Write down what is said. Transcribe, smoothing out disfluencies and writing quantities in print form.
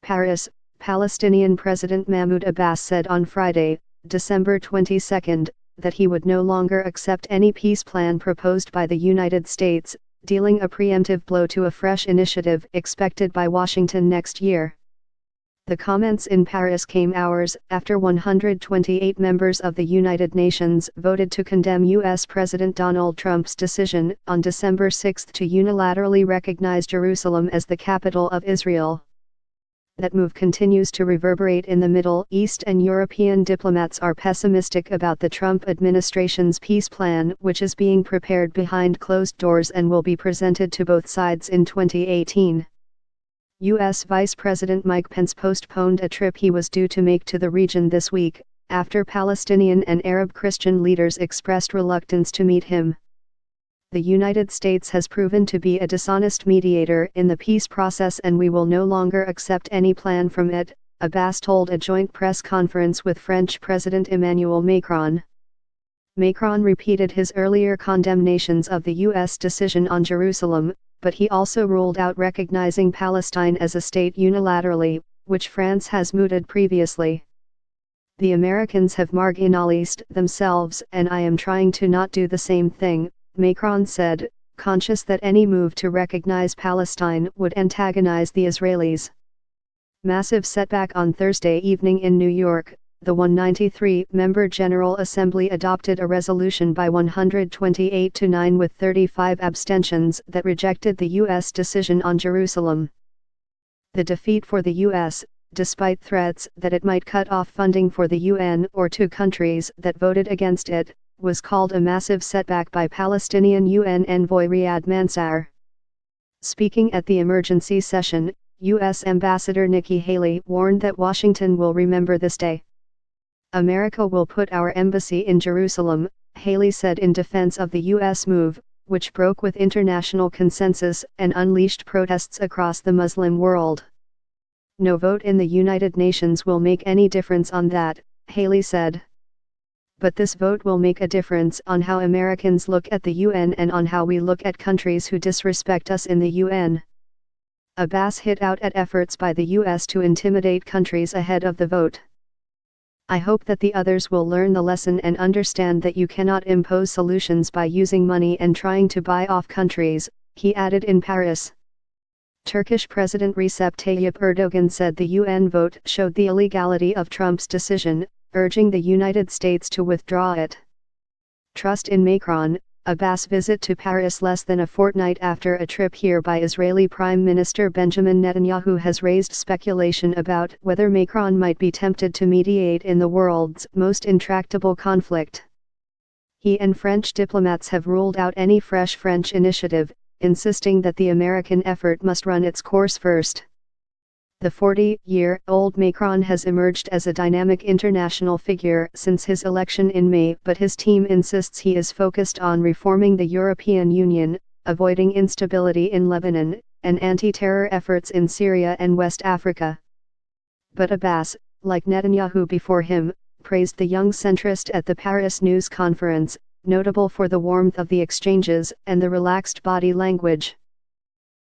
Paris, Palestinian President Mahmoud Abbas said on Friday, December 22, that he would no longer accept any peace plan proposed by the United States, dealing a preemptive blow to a fresh initiative expected by Washington next year. The comments in Paris came hours after 128 members of the United Nations voted to condemn U.S. President Donald Trump's decision on December 6 to unilaterally recognize Jerusalem as the capital of Israel. That move continues to reverberate in the Middle East, and European diplomats are pessimistic about the Trump administration's peace plan, which is being prepared behind closed doors and will be presented to both sides in 2018. U.S. Vice President Mike Pence postponed a trip he was due to make to the region this week, after Palestinian and Arab Christian leaders expressed reluctance to meet him. The United States has proven to be a dishonest mediator in the peace process, and we will no longer accept any plan from it, Abbas told a joint press conference with French President Emmanuel Macron. Macron repeated his earlier condemnations of the U.S. decision on Jerusalem, but he also ruled out recognizing Palestine as a state unilaterally, which France has mooted previously. The Americans have marginalized themselves, and I am trying to not do the same thing, Macron said, conscious that any move to recognize Palestine would antagonize the Israelis. Massive setback on Thursday evening in New York. The 193-member General Assembly adopted a resolution by 128 to 9 with 35 abstentions that rejected the U.S. decision on Jerusalem. The defeat for the U.S., despite threats that it might cut off funding for the UN or two countries that voted against it, was called a massive setback by Palestinian UN envoy Riyad Mansour. Speaking at the emergency session, U.S. Ambassador Nikki Haley warned that Washington will remember this day. America will put our embassy in Jerusalem, Haley said in defense of the U.S. move, which broke with international consensus and unleashed protests across the Muslim world. No vote in the United Nations will make any difference on that, Haley said. But this vote will make a difference on how Americans look at the UN and on how we look at countries who disrespect us in the UN. Abbas hit out at efforts by the U.S. to intimidate countries ahead of the vote. I hope that the others will learn the lesson and understand that you cannot impose solutions by using money and trying to buy off countries, he added in Paris. Turkish President Recep Tayyip Erdogan said the UN vote showed the illegality of Trump's decision, urging the United States to withdraw it. Trust in Macron. Abbas' visit to Paris less than a fortnight after a trip here by Israeli Prime Minister Benjamin Netanyahu has raised speculation about whether Macron might be tempted to mediate in the world's most intractable conflict. He and French diplomats have ruled out any fresh French initiative, insisting that the American effort must run its course first. The 40-year-old Macron has emerged as a dynamic international figure since his election in May, but his team insists he is focused on reforming the European Union, avoiding instability in Lebanon, and anti-terror efforts in Syria and West Africa. But Abbas, like Netanyahu before him, praised the young centrist at the Paris news conference, notable for the warmth of the exchanges and the relaxed body language.